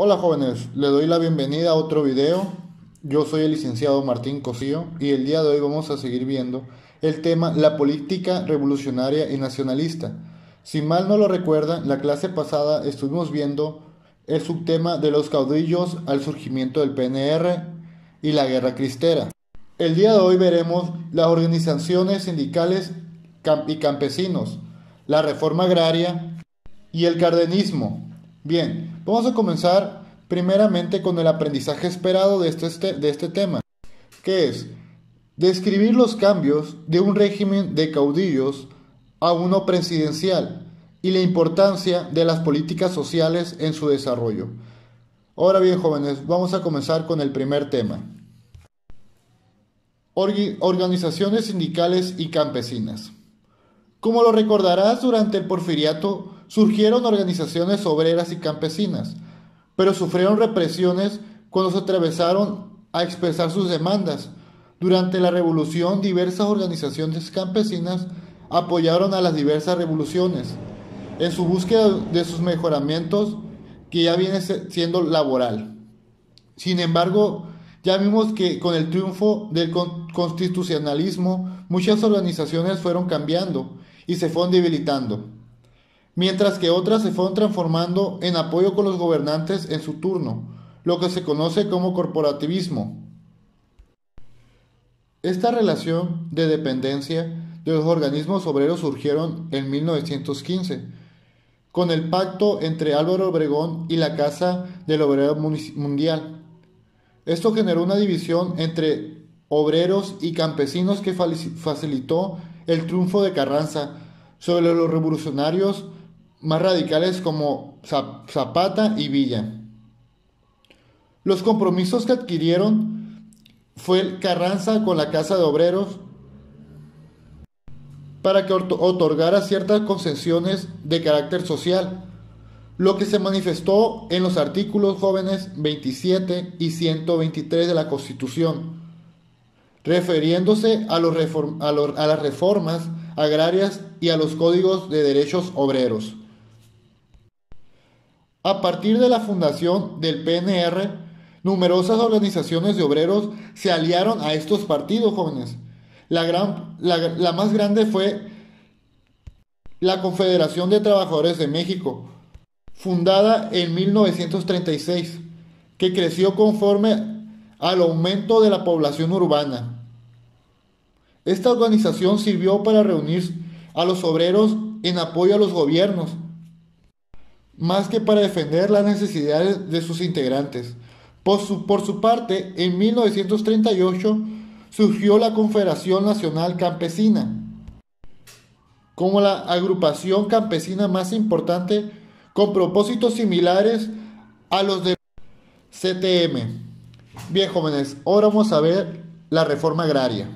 Hola jóvenes, le doy la bienvenida a otro video. Yo soy el licenciado Martín Cosío y el día de hoy vamos a seguir viendo el tema la política revolucionaria y nacionalista. Si mal no lo recuerdan, la clase pasada estuvimos viendo el subtema de los caudillos al surgimiento del PNR y la guerra cristera. El día de hoy veremos las organizaciones sindicales y campesinos, la reforma agraria y el cardenismo. Bien, vamos a comenzar primeramente con el aprendizaje esperado de este tema, que es describir los cambios de un régimen de caudillos a uno presidencial y la importancia de las políticas sociales en su desarrollo. Ahora bien, jóvenes, vamos a comenzar con el primer tema. Organizaciones sindicales y campesinas. Como lo recordarás, durante el Porfiriato surgieron organizaciones obreras y campesinas, pero sufrieron represiones cuando se atravesaron a expresar sus demandas. Durante la revolución, diversas organizaciones campesinas apoyaron a las diversas revoluciones en su búsqueda de sus mejoramientos, que ya viene siendo laboral. Sin embargo, ya vimos que con el triunfo del constitucionalismo, muchas organizaciones fueron cambiando y se fueron debilitando, mientras que otras se fueron transformando en apoyo con los gobernantes en su turno, lo que se conoce como corporativismo. Esta relación de dependencia de los organismos obreros surgieron en 1915, con el pacto entre Álvaro Obregón y la Casa del Obrero Mundial. Esto generó una división entre obreros y campesinos que facilitó el triunfo de Carranza sobre los revolucionarios más radicales como Zapata y Villa. Los compromisos que adquirieron fue Carranza con la Casa de Obreros para que otorgara ciertas concesiones de carácter social, lo que se manifestó en los artículos jóvenes 27 y 123 de la Constitución, refiriéndose a las reformas agrarias y a los códigos de derechos obreros. A partir de la fundación del PNR, numerosas organizaciones de obreros se aliaron a estos partidos jóvenes. La más grande fue la Confederación de Trabajadores de México, fundada en 1936, que creció conforme al aumento de la población urbana. Esta organización sirvió para reunir a los obreros en apoyo a los gobiernos, más que para defender las necesidades de sus integrantes. Por su parte, en 1938 surgió la Confederación Nacional Campesina, como la agrupación campesina más importante, con propósitos similares a los de CTM. Bien, jóvenes, ahora vamos a ver la reforma agraria.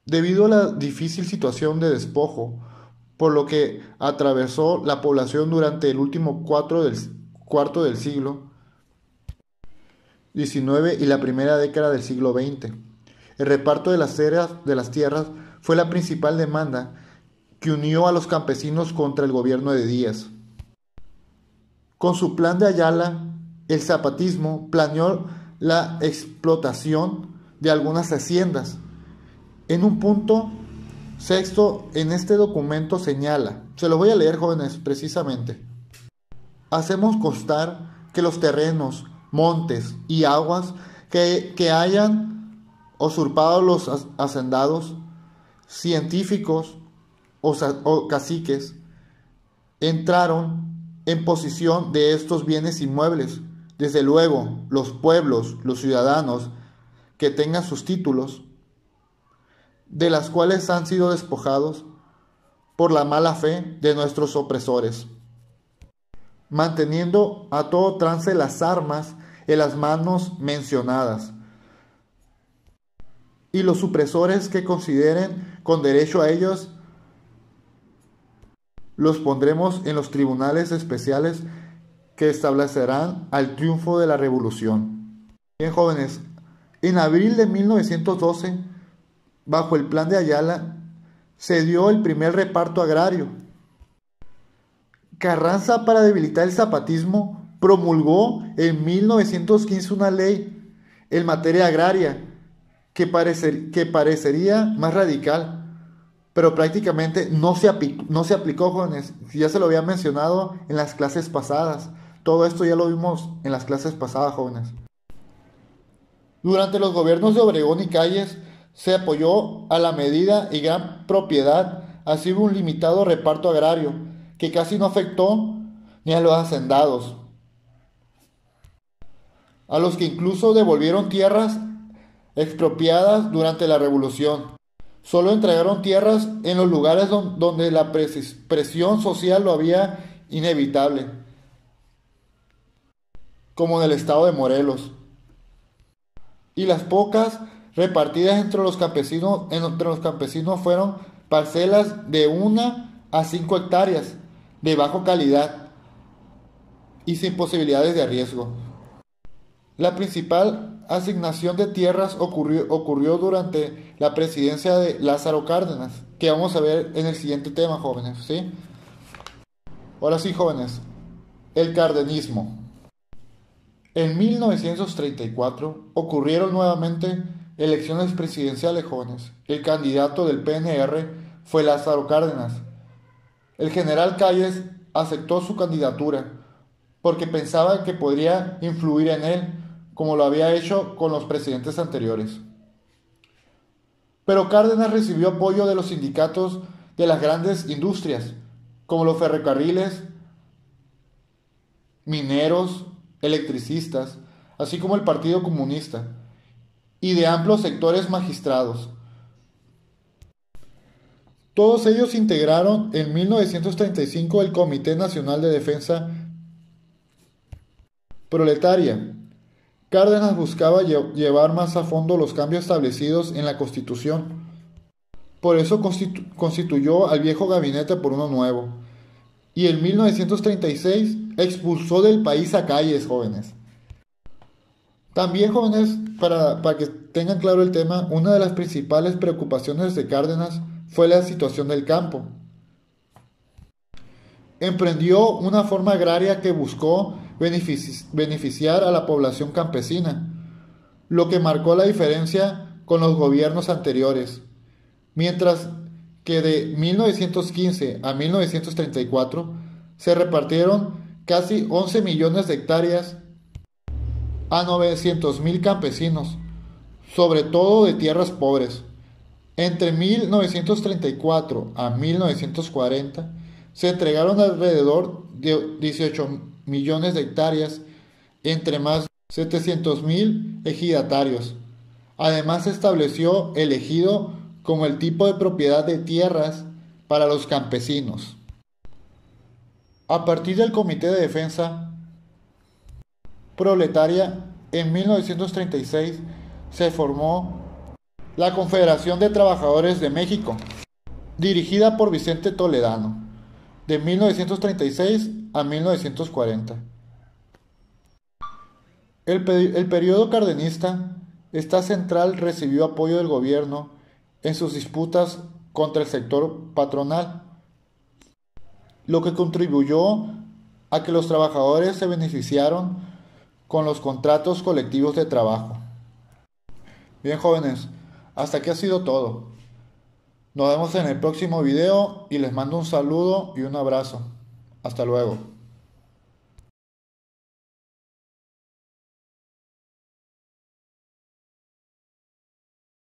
Debido a la difícil situación de despojo, por lo que atravesó la población durante el último cuarto del siglo XIX y la primera década del siglo XX, el reparto de las tierras fue la principal demanda que unió a los campesinos contra el gobierno de Díaz. Con su plan de Ayala, el zapatismo planeó la explotación de algunas haciendas. En un punto sexto en este documento señala, se lo voy a leer, jóvenes, precisamente: hacemos constar que los terrenos, montes y aguas que hayan usurpado los hacendados, científicos o caciques, entraron en posesión de estos bienes inmuebles. Desde luego, los pueblos, los ciudadanos que tengan sus títulos, de las cuales han sido despojados por la mala fe de nuestros opresores, manteniendo a todo trance las armas en las manos mencionadas, y los supresores que consideren con derecho a ellos los pondremos en los tribunales especiales que establecerán al triunfo de la revolución. Bien, jóvenes, en abril de 1912, bajo el plan de Ayala, se dio el primer reparto agrario. Carranza, para debilitar el zapatismo, promulgó en 1915 una ley en materia agraria que parecería más radical, pero prácticamente no se aplicó, jóvenes. Ya se lo había mencionado en las clases pasadas. Todo esto ya lo vimos en las clases pasadas, jóvenes. Durante los gobiernos de Obregón y Calles se apoyó a la medida y gran propiedad, así un limitado reparto agrario, que casi no afectó ni a los hacendados, a los que incluso devolvieron tierras expropiadas durante la Revolución. Solo entregaron tierras en los lugares donde la presión social lo había inevitable, como en el estado de Morelos. Y las pocas repartidas entre los campesinos fueron parcelas de 1 a 5 hectáreas, de baja calidad y sin posibilidades de riesgo. La principal asignación de tierras ocurrió durante la presidencia de Lázaro Cárdenas, que vamos a ver en el siguiente tema, jóvenes, ¿sí? Ahora sí, jóvenes, el cardenismo. En 1934 ocurrieron nuevamente elecciones presidenciales, jóvenes. El candidato del PNR fue Lázaro Cárdenas. El general Calles aceptó su candidatura porque pensaba que podría influir en él, como lo había hecho con los presidentes anteriores. Pero Cárdenas recibió apoyo de los sindicatos de las grandes industrias, como los ferrocarriles, mineros, electricistas, así como el Partido Comunista, y de amplios sectores magistrados. Todos ellos integraron en 1935 el Comité Nacional de Defensa Proletaria. Cárdenas buscaba llevar más a fondo los cambios establecidos en la Constitución. Por eso constituyó al viejo gabinete por uno nuevo. Y en 1936 expulsó del país a Calles, jóvenes. También, jóvenes, para que tengan claro el tema, una de las principales preocupaciones de Cárdenas fue la situación del campo. Emprendió una forma agraria que buscó beneficiar a la población campesina, lo que marcó la diferencia con los gobiernos anteriores. Mientras que de 1915 a 1934 se repartieron casi 11 millones de hectáreas a 900,000 campesinos, sobre todo de tierras pobres. Entre 1934 a 1940 se entregaron alrededor de 18 millones de hectáreas entre más de 700,000 ejidatarios. Además se estableció el ejido como el tipo de propiedad de tierras para los campesinos. A partir del Comité de Defensa Proletaria, en 1936 se formó la Confederación de Trabajadores de México, dirigida por Vicente Toledano, de 1936 a 1940. El periodo cardenista, esta central recibió apoyo del gobierno en sus disputas contra el sector patronal, lo que contribuyó a que los trabajadores se beneficiaron con los contratos colectivos de trabajo. Bien, jóvenes, hasta aquí ha sido todo. Nos vemos en el próximo video y les mando un saludo y un abrazo. Hasta luego.